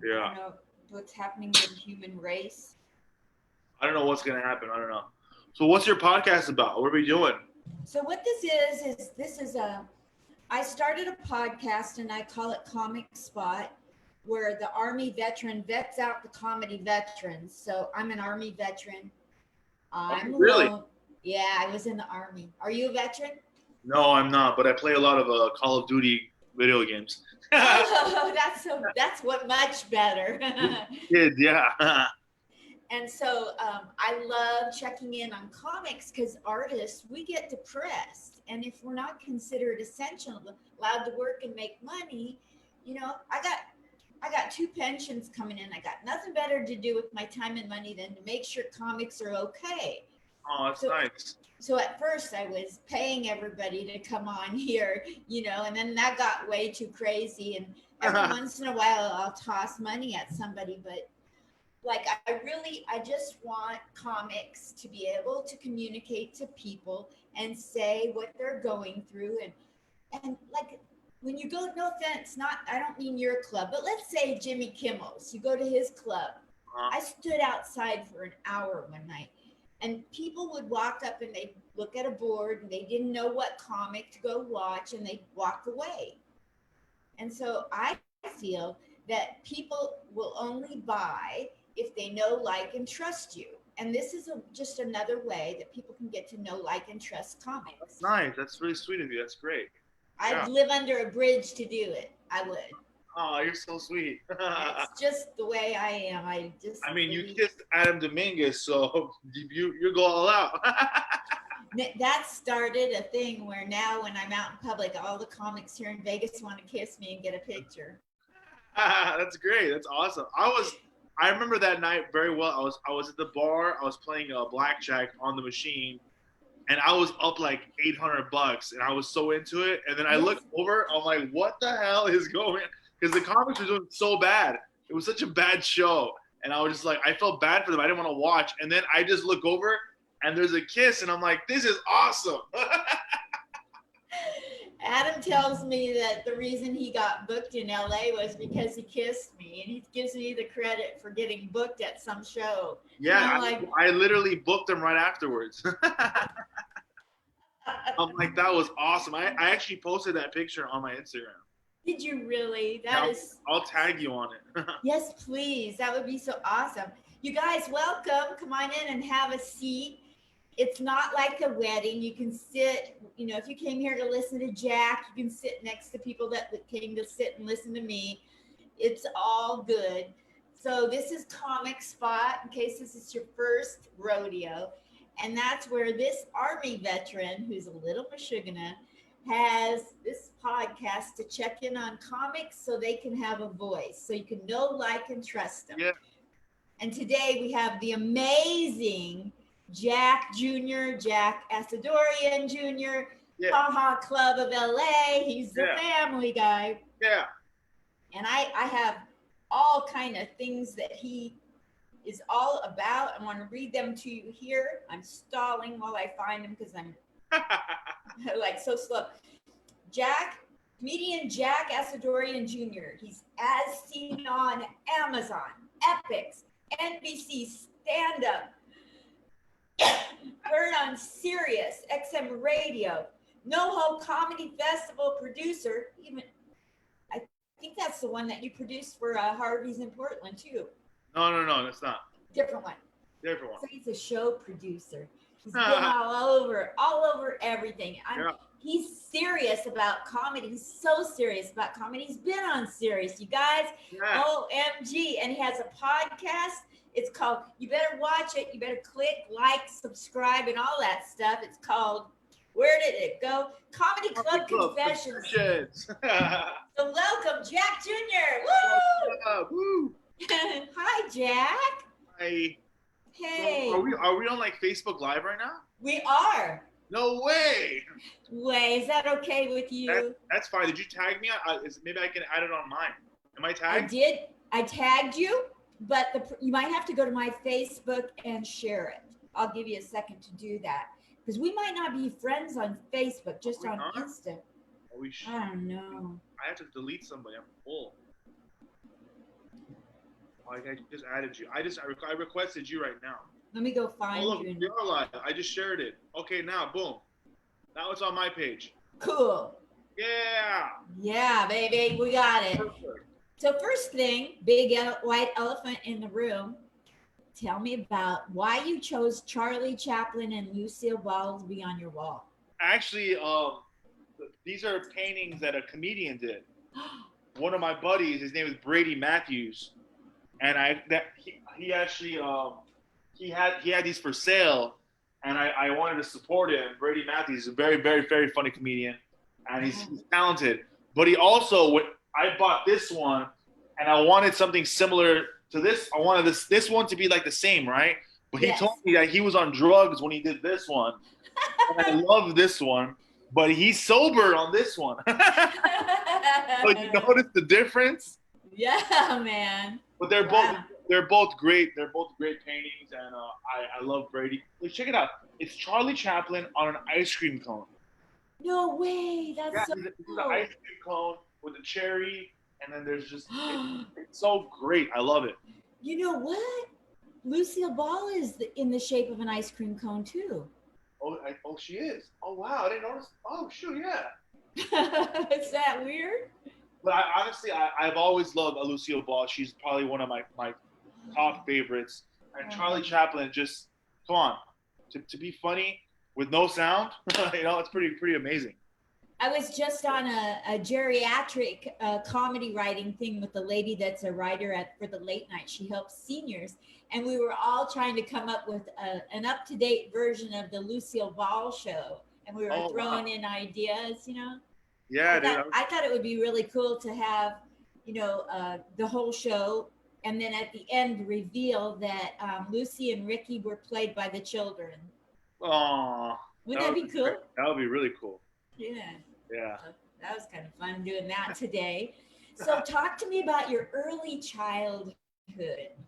I Yeah. don't know what's happening with the human race. I don't know what's gonna happen. I don't know. So what's your podcast about? What are we doing? So what this is a I started a podcast and I call it Comic Spot, where the Army veteran vets out the comedy veterans. So I'm an Army veteran. Oh, I'm really? alone. Yeah, I was in the Army. Are you a veteran? No, I'm not. But I play a lot of Call of Duty video games. Oh, that's what much better. Kid, yeah. And so I love checking in on comics because artists, we get depressed. And if we're not considered essential, allowed to work and make money, I got two pensions coming in. I got nothing better to do with my time and money than to make sure comics are okay. Oh, that's So nice. so at first I was paying everybody to come on here, and then that got way too crazy. And every once in a while I'll toss money at somebody, but like I just want comics to be able to communicate to people and say what they're going through. And like when you go, no offense, not, I don't mean your club, but let's say Jimmy Kimmel's, you go to his club. I stood outside for an hour one night and people would walk up and they'd look at a board and they didn't know what comic to go watch and they'd walk away. And so I feel that people will only buy if they know, like, and trust you. And this is just another way that people can get to know, like, and trust That's comics. nice. That's really sweet of you. That's great. Yeah. I'd live under a bridge to do it. I would. Oh, you're so sweet. It's just the way I am. I just I mean, you believe kissed Adam Dominguez, so you go all out. that started a thing where now when I'm out in public, all the comics here in Vegas want to kiss me and get a picture. That's great. That's awesome. I remember that night very well. I was at the bar. I was playing blackjack on the machine, and I was up like $800, and I was so into it. And then I Yes. looked over. I'm like, what the hell is going? Because the comics were doing so bad. It was such a bad show, and I was just like, I felt bad for them. I didn't want to watch. And then I just look over, and there's a kiss, and I'm like, this is awesome. Adam tells me that the reason he got booked in LA was because he kissed me, and he gives me the credit for getting booked at some show. And Yeah, I'm like, I literally booked them right afterwards. I'm like, that was awesome. I actually posted that picture on my Instagram. did you really? Yeah, That is, I'll tag you on it. yes, please. That would be so awesome. You guys, welcome. Come on in and have a seat. It's not like a wedding. You can sit, if you came here to listen to Jack, you can sit next to people that came to sit and listen to me. It's all good. So this is Comic Spot, in case this is your first rodeo. And that's where this Army veteran, who's a little Michigana, has this podcast to check in on comics so they can have a voice, so you can know, like, and trust them. Yeah, And today we have the amazing Jack Jr., Jack Assadourian Jr., yeah, Haha Club of LA. He's the yeah, family guy. yeah. And I have all kind of things that he is all about. I want to read them to you here. I'm stalling while I find them because I'm like so slow. Jack, comedian Jack Assadourian Jr. He's as seen on Amazon, Epix, NBC Stand Up, heard on Sirius, XM Radio, Nohocomedyfestival producer. Even I think that's the one that you produced for Harvey's in Portland too. No, that's not. Different one. Different one. So he's a show producer. He's been all over everything. Yeah. He's serious about comedy. He's so serious about comedy. He's been on Sirius, you guys. Yeah. OMG. And he has a podcast. It's called, you better watch it. You better click, like, subscribe, and all that stuff. It's called, where did it go? Comedy Club Confessions. So welcome, Jack Jr. Woo! Woo! Hi, Jack. Hi. Hey. So are we on like Facebook Live right now? We are. No way. Wait, is that okay with you? That's fine. Did you tag me? Maybe I can add it on mine. Am I I tagged? did. I tagged you, but you might have to go to my Facebook and share it. I'll give you a second to do that because we might not be friends on Facebook, just on Insta. Oh, I don't know. I have to delete somebody. I'm full. Like I just added you. I requested you right now. Let me go Oh find look, you. we are live. I just shared it. Okay, now boom. Now it's on my page. Cool. Yeah. Yeah, baby, we got it. Perfect. So first thing, big white elephant in the room. Tell me about why you chose Charlie Chaplin and Lucille Ball to be on your wall. Actually, these are paintings that a comedian did. One of my buddies, his name is Brady Matthews, and he actually he had these for sale, and I wanted to support him. Brady Matthews is a very very funny comedian, and he's talented. But he also I bought this one, and I wanted something similar to this. I wanted this one to be like the same, right? But he told me that he was on drugs when he did this one, and I love this one. But he's sober on this one. So you notice the difference? Yeah, man. But they're both great. They're both great paintings, and I love Brady. Look, check it out. It's Charlie Chaplin on an ice cream cone. No way. That's so This is cool. an ice cream cone with a cherry, and then there's just it's so great. I love it. You know what? Lucille Ball is in the shape of an ice cream cone too. Oh, she is. Oh wow, I didn't notice. Oh shoot, yeah. Is that weird? But I've always loved Lucille Ball. She's probably one of my top favorites. And Charlie Chaplin, just come on, to be funny with no sound, it's pretty amazing. I was just on a geriatric comedy writing thing with a lady that's a writer for the late night. She helps seniors, and we were all trying to come up with an up-to-date version of the Lucille Ball show, and we were throwing in ideas, Yeah, I thought it would be really cool to have, the whole show, and then at the end reveal that Lucy and Ricky were played by the children. Oh, wouldn't that be cool? Great. That would be really cool. Yeah. Yeah. That was kind of fun doing that today. So talk to me about your early childhood.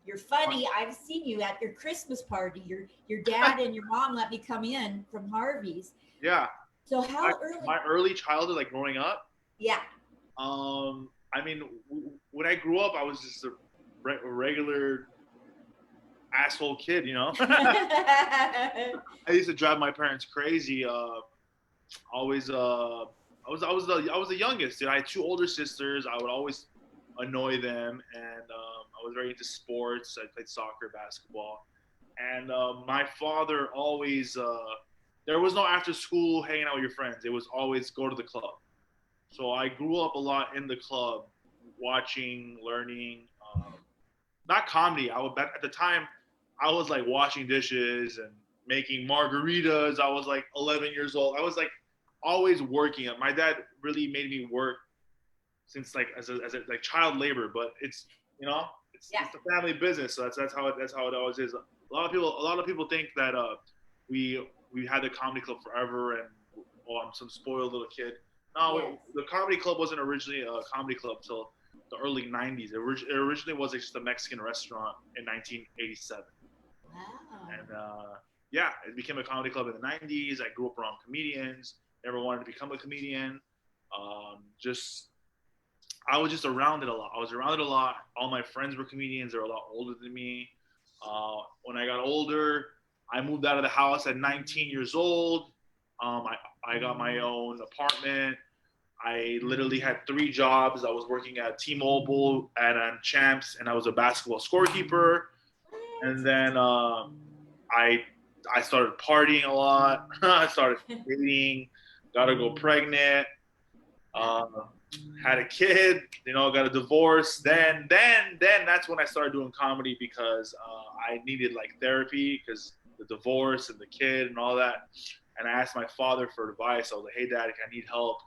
You're funny. I've seen you at your Christmas party. Your dad and your mom let me come in from Harvey's. Yeah. So how early? My early childhood, like growing up. Yeah. I mean, when I grew up, I was just a regular asshole kid, I used to drive my parents crazy. Always, I was the youngest. I had two older sisters. I would always annoy them, and I was very into sports. I played soccer, basketball, and my father always. There was no after school hanging out with your friends. It was always go to the club. So I grew up a lot in the club, watching, learning. Not comedy. At the time, I was like washing dishes and making margaritas. I was like 11 years old. I was like always working. My dad really made me work since like as a like child labor, but it's it's a family business. So that's how it always is. A lot of people think that we had the comedy club forever and I'm some spoiled little kid. No, the comedy club wasn't originally a comedy club till the early 90s. It originally was just a Mexican restaurant in 1987. Wow. And it became a comedy club in the 90s. I grew up around comedians. Never wanted to become a comedian. I was just around it a lot. All my friends were comedians. They were a lot older than me. When I got older, I moved out of the house at 19 years old. I got my own apartment. I literally had 3 jobs. I was working at T-Mobile and on Champs, and I was a basketball scorekeeper. And then I started partying a lot. I started dating, got to go pregnant, had a kid, got a divorce. Then that's when I started doing comedy because I needed like therapy because the divorce and the kid and all that. And I asked my father for advice. I was like, hey, Dad, I need help.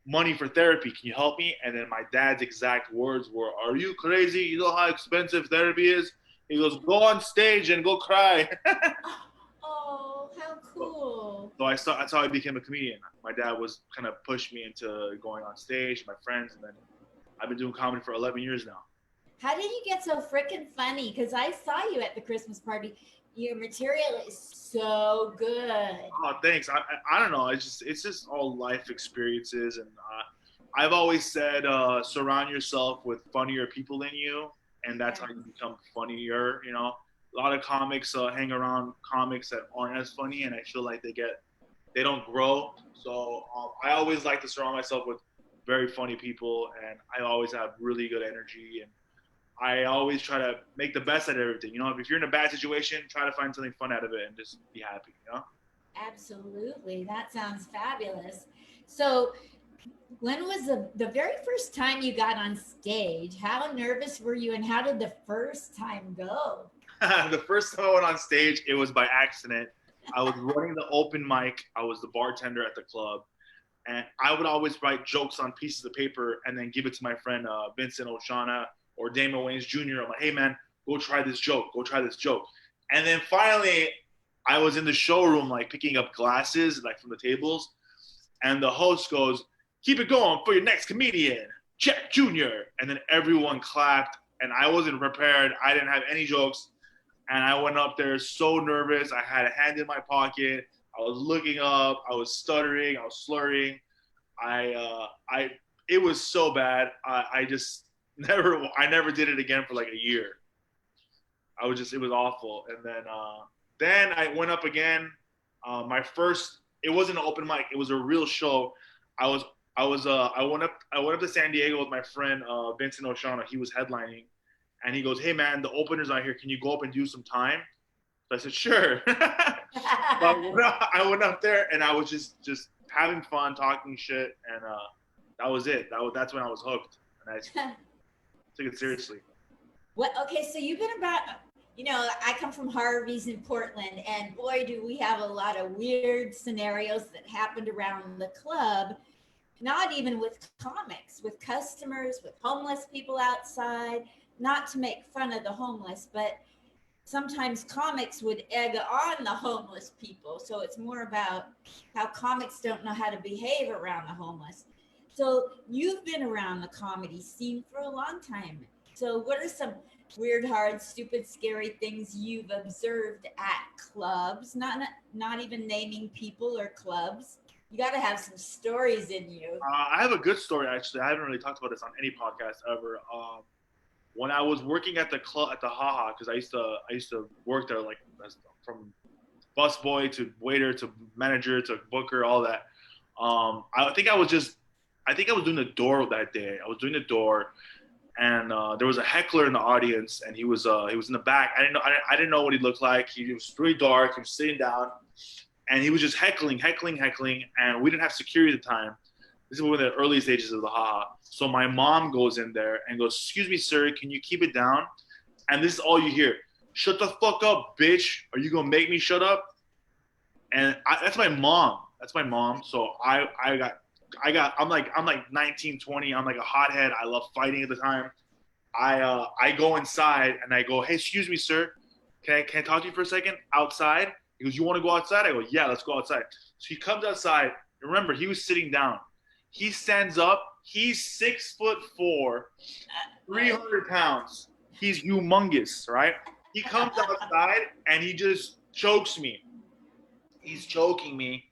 Money for therapy. Can you help me? And then my dad's exact words were, are you crazy? You know how expensive therapy is? He goes, go on stage and go cry. Oh, how cool. So that's how I became a comedian. My dad was kind of pushed me into going on stage, my friends, and then I've been doing comedy for 11 years now. How did you get so freaking funny? Because I saw you at the Christmas party. Your material is so good. Oh, thanks. I don't know. It's just all life experiences, and I've always said surround yourself with funnier people than you, and that's how you become funnier. You know, a lot of comics hang around comics that aren't as funny, and I feel like they don't grow. So I always like to surround myself with very funny people, and I always have really good energy, and I always try to make the best out of everything. You know, if you're in a bad situation, try to find something fun out of it and just be happy. You know. Absolutely. That sounds fabulous. So, when was the very first time you got on stage? How nervous were you, and how did the first time go? The first time I went on stage, it was by accident. I was running the open mic. I was the bartender at the club, and I would always write jokes on pieces of paper and then give it to my friend Vincent Oshana or Damon Wayans Jr. I'm like, hey man, go try this joke. Go try this joke. And then finally, I was in the showroom like picking up glasses like from the tables, and the host goes, keep it going for your next comedian, Chet Jr. And then everyone clapped, and I wasn't prepared. I didn't have any jokes. And I went up there so nervous. I had a hand in my pocket. I was looking up. I was stuttering. I was slurring. It was so bad. I just I never did it again for like a year. It was awful. And then I went up again. It wasn't an open mic. It was a real show. I went up to San Diego with my friend Vincent Oshana. He was headlining, and he goes, "Hey man, the opener's not here. Can you go up and do some time?" So I said, "Sure." I went up there, and I was just having fun, talking shit, and that was it. That's when I was hooked, and I took it seriously. What? Okay, so you've been about. I come from Harvey's in Portland, and boy, do we have a lot of weird scenarios that happened around the club. Not even with comics, with customers, with homeless people outside. Not to make fun of the homeless, but sometimes comics would egg on the homeless people. So it's more about how comics don't know how to behave around the homeless. So you've been around the comedy scene for a long time. So what are some weird, hard, stupid, scary things you've observed at clubs? Not even naming people or clubs. You got to have some stories in you. I have a good story actually. I haven't really talked about this on any podcast ever. When I was working at the club at the Haha, because I used to work there like from busboy to waiter to manager to booker, all that. I think I was doing the door that day. I was doing the door, and there was a heckler in the audience, and he was in the back. I didn't know what he looked like. He was really dark. He was sitting down, and he was just heckling, and we didn't have security at the time. This is one of the early stages of the Haha. So my mom goes in there and goes, "Excuse me, sir, can you keep it down?" And this is all you hear: "Shut the fuck up, bitch! Are you gonna make me shut up?" And that's my mom. That's my mom. So I'm like 19, 20. I'm like a hothead. I love fighting at the time. I go inside and I go, "Hey, excuse me, sir. Can I talk to you for a second outside?" He goes, "You want to go outside?" I go, "Yeah, let's go outside." So he comes outside. Remember, he was sitting down. He stands up. He's 6'4", 300 pounds. He's humongous, right? He comes outside and he just chokes me. He's choking me,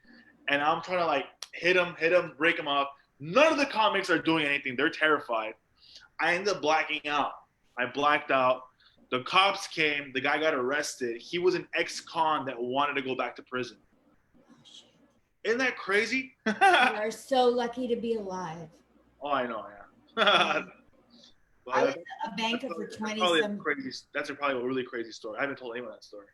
and I'm trying to like hit him, break him up. None of the comics are doing anything. They're terrified. I end up blacking out. I blacked out. The cops came. The guy got arrested. He was an ex-con that wanted to go back to prison. Isn't that crazy? You are so lucky to be alive. Oh, I know, yeah. I was a banker for 20 some. That's probably a really crazy story. I haven't told anyone that story.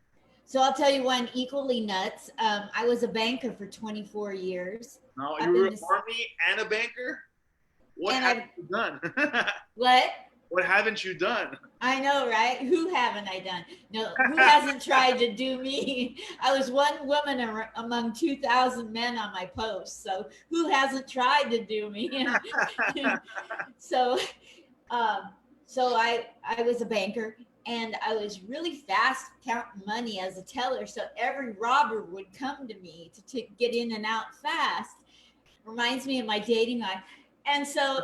So I'll tell you one equally nuts. I was a banker for 24 years. No, you were an army and a banker? What haven't you done? What? What haven't you done? I know, right? Who haven't I done? No, who hasn't tried to do me? I was one woman among 2,000 men on my post. So who hasn't tried to do me? So I was a banker, and I was really fast counting money as a teller. So every robber would come to me to get in and out fast. Reminds me of my dating life. And so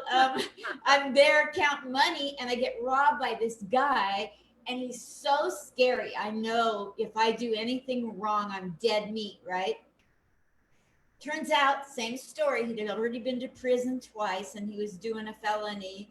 I'm there counting money, and I get robbed by this guy, and he's so scary. I know if I do anything wrong, I'm dead meat, right? Turns out, same story. He'd already been to prison twice, and he was doing a felony.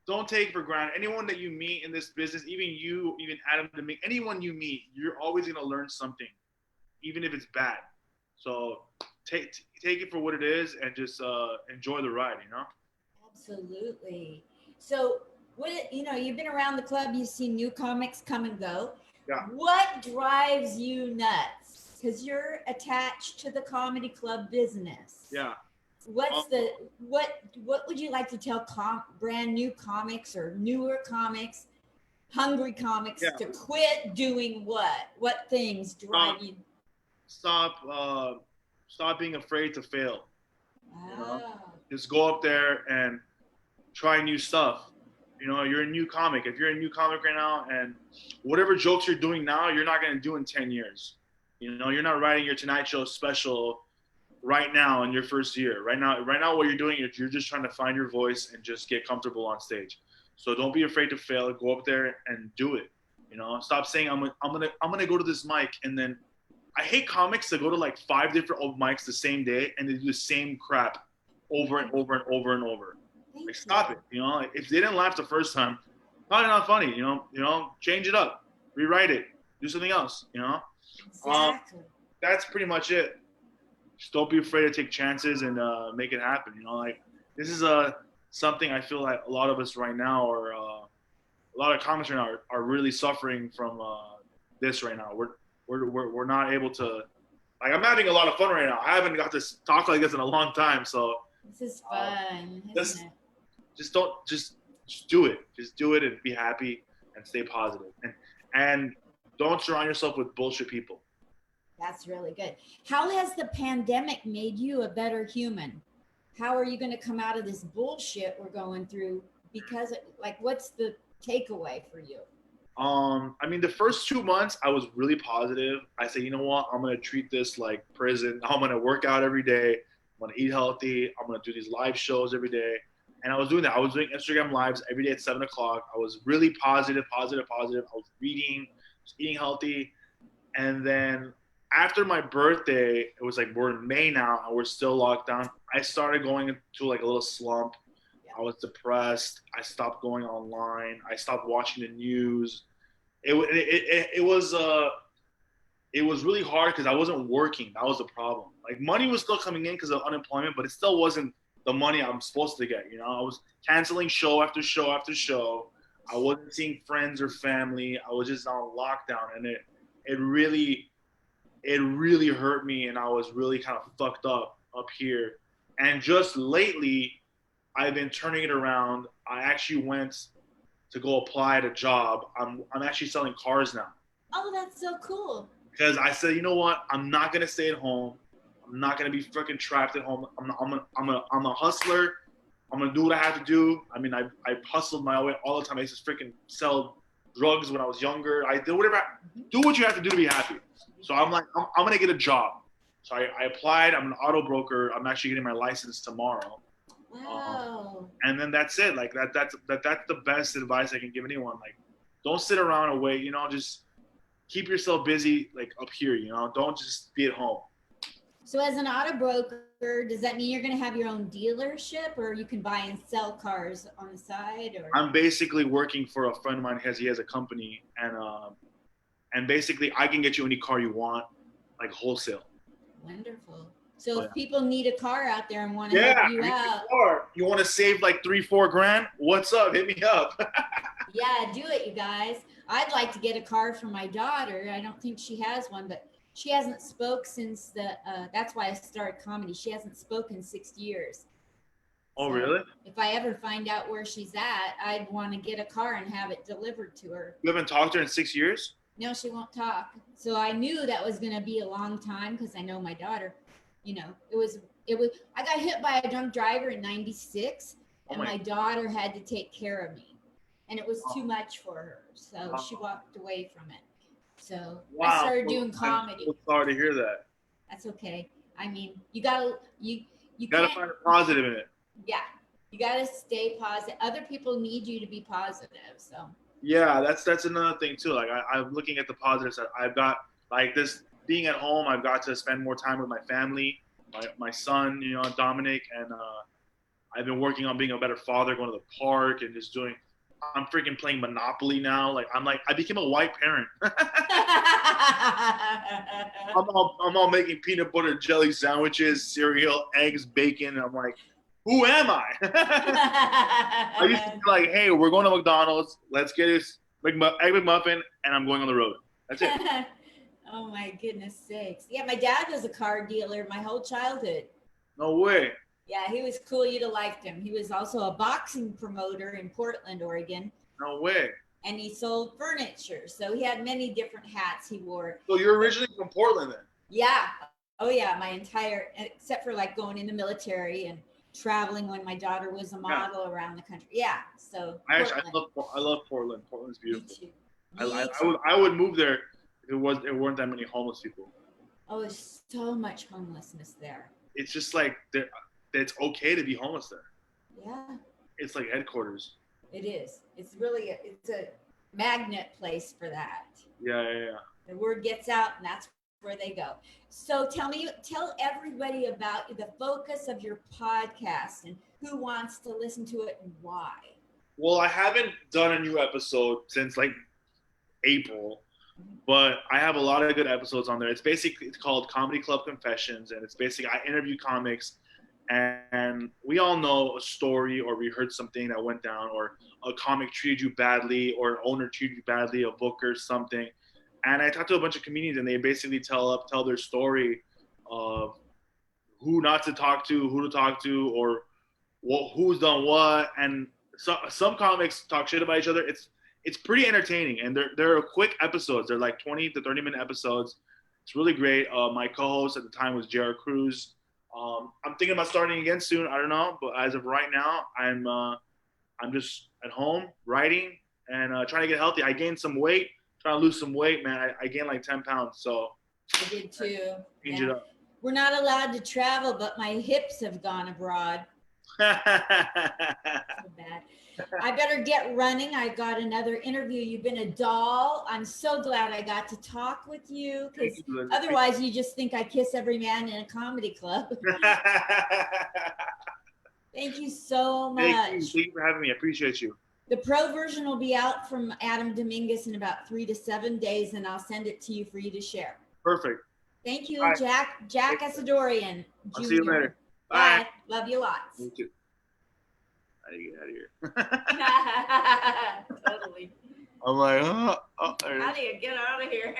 don't take it for granted. Anyone that you meet in this business, even you, even Adam, to make anyone you meet, you're always gonna learn something, even if it's bad. So take it for what it is and just enjoy the ride. You know. Absolutely. So, you've been around the club, you've seen new comics come and go. Yeah. What drives you nuts? Because you're attached to the comedy club business. Yeah. What would you like to tell brand new comics or newer comics, hungry comics to quit doing what? What things drive you? Stop being afraid to fail. You know? Ah. Just go up there and try new stuff. You know, you're a new comic. If you're a new comic right now and whatever jokes you're doing now, you're not going to do in 10 years. You know, you're not writing your Tonight Show special right now in your first year. Right now what you're doing is you're just trying to find your voice and just get comfortable on stage. So don't be afraid to fail. Go up there and do it. You know, stop saying I'm gonna go to this mic, and then I hate comics that go to like 5 different open mics the same day and they do the same crap over and over and over and over. Like, stop it. You know, if they didn't laugh the first time, probably not funny. You know, change it up, rewrite it, do something else. You know, exactly. That's pretty much it. Just don't be afraid to take chances and make it happen. You know, like this is something I feel like a lot of us right now are a lot of comics right now are really suffering from this right now. We're not able to, like, I'm having a lot of fun right now. I haven't got to talk like this in a long time, so this is fun. Isn't it? Just do it. Just do it and be happy and stay positive. And don't surround yourself with bullshit people. That's really good. How has the pandemic made you a better human? How are you going to come out of this bullshit we're going through? Because, like, what's the takeaway for you? I mean, the first 2 months, I was really positive. I said, you know what? I'm going to treat this like prison. I'm going to work out every day. I'm going to eat healthy. I'm going to do these live shows every day. And I was doing that. I was doing Instagram lives every day at 7 o'clock. I was really positive. I was reading, was eating healthy. And then after my birthday, it was like we're in May now and we're still locked down. I started going into like a little slump. I was depressed. I stopped going online. I stopped watching the news. It was really hard because I wasn't working. That was the problem. Like, money was still coming in because of unemployment, but it still wasn't the money I'm supposed to get. You know, I was canceling show after show after show. I wasn't seeing friends or family. I was just on lockdown, and it really hurt me, and I was really kind of fucked up here. And just lately, I've been turning it around. I actually went to go apply at a job. I'm actually selling cars now. Oh, that's so cool. Because I said, you know what? I'm not gonna stay at home. I'm not gonna be freaking trapped at home. I'm a hustler. I'm gonna do what I have to do. I mean, I hustled my way all the time. I used to freaking sell drugs when I was younger. I did whatever. Do what you have to do to be happy. So I'm like, I'm gonna get a job. So I applied. I'm an auto broker. I'm actually getting my license tomorrow. Wow. And then that's it. Like that's the best advice I can give anyone. Like, don't sit around and wait. You know, just keep yourself busy. Like up here. You know, don't just be at home. So as an auto broker, does that mean you're going to have your own dealership, or you can buy and sell cars on the side? Or I'm basically working for a friend of mine. He has a company, and basically I can get you any car you want, like wholesale. Wonderful. So if people need a car out there and want to help you out, you want to save like $3-4 grand? What's up? Hit me up. Yeah, do it, you guys. I'd like to get a car for my daughter. I don't think she has one, but she hasn't spoke since that's why I started comedy. She hasn't spoken in 6 years. Oh, so really? If I ever find out where she's at, I'd want to get a car and have it delivered to her. You haven't talked to her in 6 years? No, she won't talk. So I knew that was going to be a long time because I know my daughter. You know, it was. I got hit by a drunk driver in '96, and my daughter had to take care of me, and it was too much for her. So she walked away from it. So I started doing comedy. I'm so sorry to hear that. That's okay. I mean, you gotta find a positive in it. Yeah, you gotta stay positive. Other people need you to be positive. So yeah, that's another thing too. Like I'm looking at the positives. I've got like this being at home. I've got to spend more time with my family, my son, you know, Dominic, and I've been working on being a better father, going to the park and just doing. I'm freaking playing Monopoly now. Like I became a white parent. I'm all making peanut butter and jelly sandwiches, cereal, eggs, bacon. And I'm like, who am I? I used to be like, hey, we're going to McDonald's. Let's get this egg McMuffin, and I'm going on the road. That's it. Oh my goodness sakes. Yeah, my dad was a car dealer my whole childhood. No way. Yeah, he was cool. You'd have liked him. He was also a boxing promoter in Portland, Oregon. No way. And he sold furniture. So he had many different hats he wore. So you're originally from Portland then? Yeah. Oh yeah, my entire, except for like going in the military and traveling when my daughter was a model around the country. Yeah. So I love Portland. Portland's beautiful. I would move there if there weren't that many homeless people. Oh, there's so much homelessness there. It's just like it's okay to be homeless there. Yeah. It's like headquarters. It is. It's really it's a magnet place for that. Yeah. The word gets out, and that's where they go. So tell everybody about the focus of your podcast and who wants to listen to it and why. Well, I haven't done a new episode since like April, but I have a lot of good episodes on there. It's called Comedy Club Confessions, and it's basically I interview comics, and we all know a story, or we heard something that went down, or a comic treated you badly, or an owner treated you badly, a booker, something. And I talked to a bunch of comedians, and they basically tell their story of who not to talk to, who to talk to, or who's done what. And some comics talk shit about each other. It's pretty entertaining, and they're quick episodes. They're like 20 to 30-minute episodes. It's really great. My co-host at the time was Jared Cruz. I'm thinking about starting again soon. I don't know, but as of right now, I'm just at home writing and trying to get healthy. I gained some weight, trying to lose some weight, man. I gained like 10 pounds, so I did too. Change it up. We're not allowed to travel, but my hips have gone abroad. So bad. I better get running. I got another interview. You've been a doll. I'm so glad I got to talk with you, because otherwise you just think I kiss every man in a comedy club. Thank you so much. Thank you for having me. I appreciate you. The pro version will be out from Adam Dominguez in about 3 to 7 days, and I'll send it to you for you to share. Perfect. Thank you, right. Jack Assadourian. I'll see you later. Bye. Love you lots. Me too. How do you get out of here? Totally. I'm like, How do you get out of here?